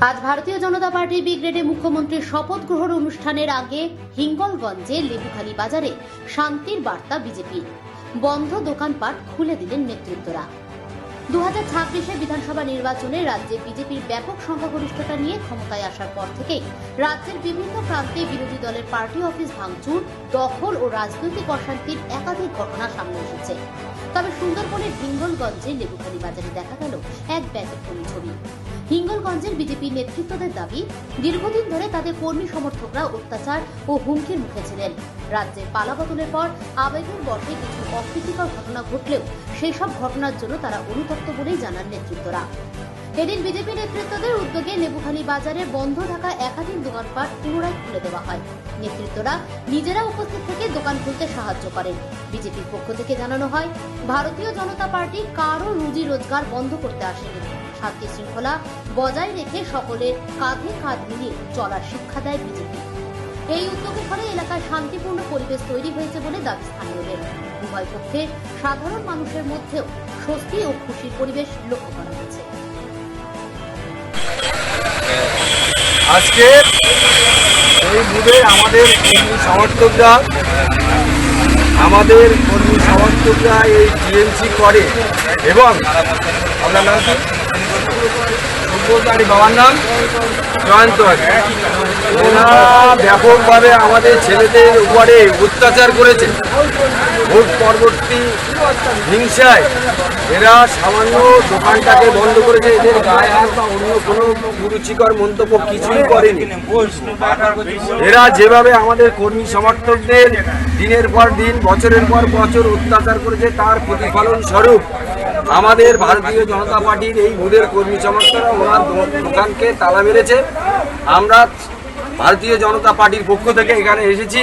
আজ ভারতীয় জনতা পার্টির ব্রিগেডে মুখ্যমন্ত্রীর শপথ গ্রহণ অনুষ্ঠানের আগে হিঙ্গলগঞ্জে লেবুখালী বাজারে শান্তির বার্তা বিজেপির। বন্ধ দোকানপাট খুলে দিলেন নেতৃত্বরা। 2026 বিধানসভা নির্বাচনে রাজ্যে বিজেপির ব্যাপক সংখ্যাগরিষ্ঠতা নিয়ে ক্ষমতায় আসার পর থেকেই রাজ্যের বিভিন্ন প্রান্তে বিরোধী দলের পার্টি অফিস ভাঙচুর, দখল ও রাজনৈতিক অশান্তির একাধিক ঘটনা সামনে এসেছে। তবে সুন্দরবনের হিঙ্গলগঞ্জে লেবুখালী বাজারে দেখা গেল এক ব্যতিক্রমী ছবি। হিঙ্গলগঞ্জের বিজেপি নেতৃত্বদের দাবি, দীর্ঘদিন ধরে তাদের কর্মী সমর্থকরা অত্যাচার ও হুমকির মুখে ছিলেন। রাজ্যের পালাবদলের পর আবেগের বশে কিছু অপ্রীতিকর ঘটনা ঘটলেও সেই সব ঘটনার জন্য তারা অনুতপ্ত বলেই জানান নেতৃত্বরা। এদিন বিজেপি নেতৃত্বদের উদ্যোগে লেবুখালী বাজারে বন্ধ থাকা একাধিক দোকানপাট পুনরায় খুলে দেওয়া হয়। নেতৃত্বরা নিজেরা উপস্থিত থেকে দোকান খুলতে সাহায্য করেন। বিজেপির পক্ষ থেকে জানানো হয়, ভারতীয় জনতা পার্টি কারো রুজি রোজগার বন্ধ করতে আসেনি। শান্তি শৃঙ্খলা বজায় রেখে সকলের কাঁধে কাঁধ মিলিয়ে চলার শিক্ষা দেয় বিজেপি। এই উদ্যোগের ফলে এলাকায় শান্তিপূর্ণ পরিবেশ তৈরি হয়েছে বলে দাবি স্থানীয়দের। উভয় পক্ষে সাধারণ মানুষের মধ্যেও স্বস্তি ও খুশির পরিবেশ লক্ষ্য করা গেছে। আজকে এই বুধে আমাদের কর্মী সমর্থকরা এই টিএমসি করে এবং আপনার নাম কি? বাবার নাম জয়ন্ত। ওরা ব্যাপকভাবে আমাদের ছেলেদের উপরে অত্যাচার করেছে। ভোট পরবর্তী হিংসায় এরা সামান্য দোকানটাকে বন্ধ করেছে। এদের গায়ে হাত বা অন্য কোনো কুরুচিকর মন্তব্য কিছুই করেনি। এরা যেভাবে আমাদের কর্মী সমর্থকদের দিনের পর দিন, বছরের পর বছর অত্যাচার করেছে, তার প্রতিফলন স্বরূপ আমাদের ভারতীয় জনতা পার্টির এই বুথের কর্মী সমর্থকরা ওনার দোকানকে তালা মেরেছে। আমরা ভারতীয় জনতা পার্টির পক্ষ থেকে এখানে এসেছি।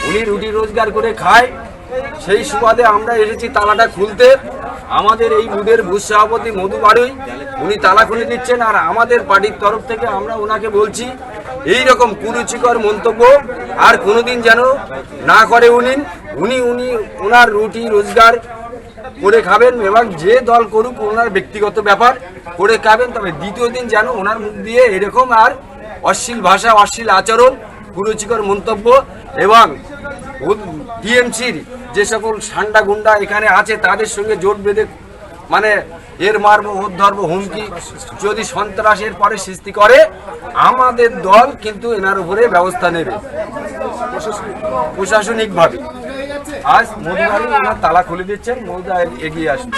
উনি রুটি রোজগার করে খায়, সেই সুবাদে আমরা এসেছি তালাটা খুলতে। আমাদের এই বুথের বুথ সভাপতি মধু বাড়ুই উনি তালা খুলে দিচ্ছেন, আর আমাদের পার্টির তরফ থেকে আমরা ওনাকে বলছি এই রকম কুরুচিকর মন্তব্য আর কোনোদিন যেন না করে। উনি ওনার রুটি রোজগার করে খাবেন এবং যে দল করুক ওনার ব্যক্তিগত ব্যাপার করে খাবেন, তবে দ্বিতীয় দিন যেন ওনার মুখ দিয়ে এরকম আর অশ্লীল ভাষা, অশ্লীল আচরণ, কুরুচিকর মন্তব্য এবং টিএমসির যে সকল সান্ডা গুন্ডা এখানে আছে তাদের সঙ্গে জোট বেঁধে মানে এর মারব ওর ধরব হুমকি যদি সন্ত্রাসের পরে সৃষ্টি করে, আমাদের দল কিন্তু এনার উপরে ব্যবস্থা নেবে প্রশাসনিকভাবে। আজ মধুবাড়ি ওনার তালা খুলে দিচ্ছেন, মধুদা এগিয়ে আসুন।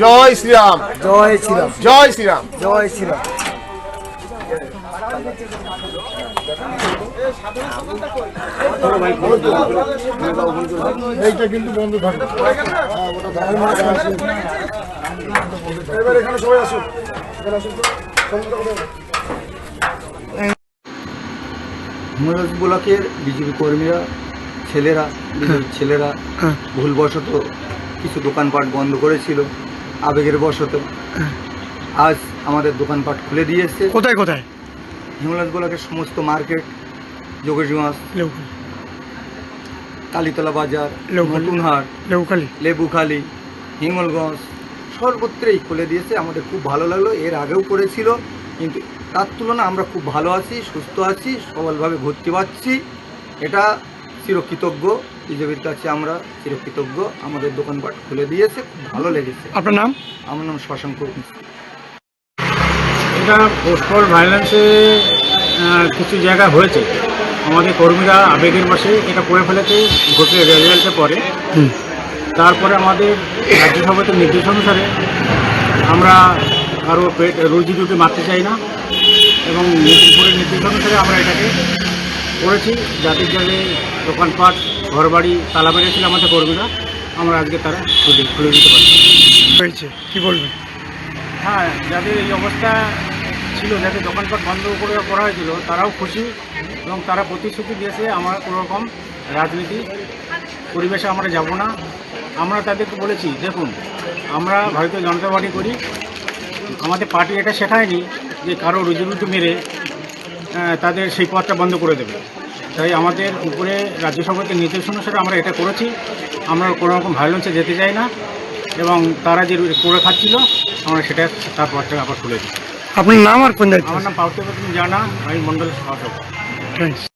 জয় শ্রীরাম, জয় শ্রীরাম, জয় শ্রীরাম, জয় শ্রীরাম। এইটা কিন্তু বন্ধ থাকবে। এখানে সবাই আসুন। হিঙ্গলগঞ্জ ব্লকের বিজেপি কর্মীরা ছেলেরা ভুলবশত কিছু দোকানপাট বন্ধ করেছিল, আবেগের বশত। আজ আমাদের দোকানপাট খুলে দিয়েছে। কোথায় কোথায়? হিঙ্গলগঞ্জ ব্লকের সমস্ত মার্কেট, যোগেশগঞ্জ, কালীতলা বাজার, নতুনহাট, লেবুখালী, হিঙ্গলগঞ্জ সর্বত্রই খুলে দিয়েছে। আমাদের খুব ভালো লাগলো। এর আগেও করেছিল, কিন্তু তার তুলনায় আমরা খুব ভালো আছি, সুস্থ আছি, সবলভাবে ঘুরতে পারছি। এটা চিরকৃতজ্ঞ, বিজেপির কাছে আমরা চিরকৃতজ্ঞ। আমাদের দোকানপাট খুলে দিয়েছে, খুব ভালো লেগেছে। আপনার নাম? আমার নাম শশাঙ্ক। এটা পোস্টাল ভায়োলেন্সে কিছু জায়গা হয়েছে, আমাদের কর্মীরা আবেগের বশে এটা করে ফেলেছে, ঘটে রেজাল্টের পরে। তারপরে আমাদের রাজ্য সভাপতির নির্দেশ অনুসারে আমরা আরও রুজি রুটি মারতে চাই না এবং উপরের নির্দেশ অনুসারে আমরা এটাকে করেছি, যাদের যাদের দোকানপাট ঘরবাড়ি তালা বেড়েছিল আমাদের কর্মীরা, আমরা আজকে তারা খুলে দিতে পারি। হয়েছে কি বলবেন? হ্যাঁ, যাদের এই অবস্থা ছিল, যাদের দোকানপাট বন্ধ করে করা হয়েছিল, তারাও খুশি এবং তারা প্রতিশ্রুতি দিয়েছে আমরা কোনোরকম রাজনীতি পরিবেশে আমরা যাব না। আমরা তাদেরকে বলেছি, দেখুন আমরা ভারতীয় জনতা পার্টি করি, আমাদের পার্টি এটা শেখায়নি যে কারো রুজি রুটি মেরে তাদের সেই পথটা বন্ধ করে দেবে। তাই আমাদের উপরে রাজ্য সভাপতির নির্দেশ অনুসারে আমরা এটা করেছি। আমরা কোনো রকম ভায়োলেন্সে যেতে চাই না এবং তারা যে করে খাচ্ছিল আমরা সেটা তারপর থেকে আবার খুলে দিই। আপনার নাম আর কোন দায়িত্ব? আমার নাম পার্থপ্রতিম জানা, আমি মণ্ডলের সভাপতি। থ্যাংকস।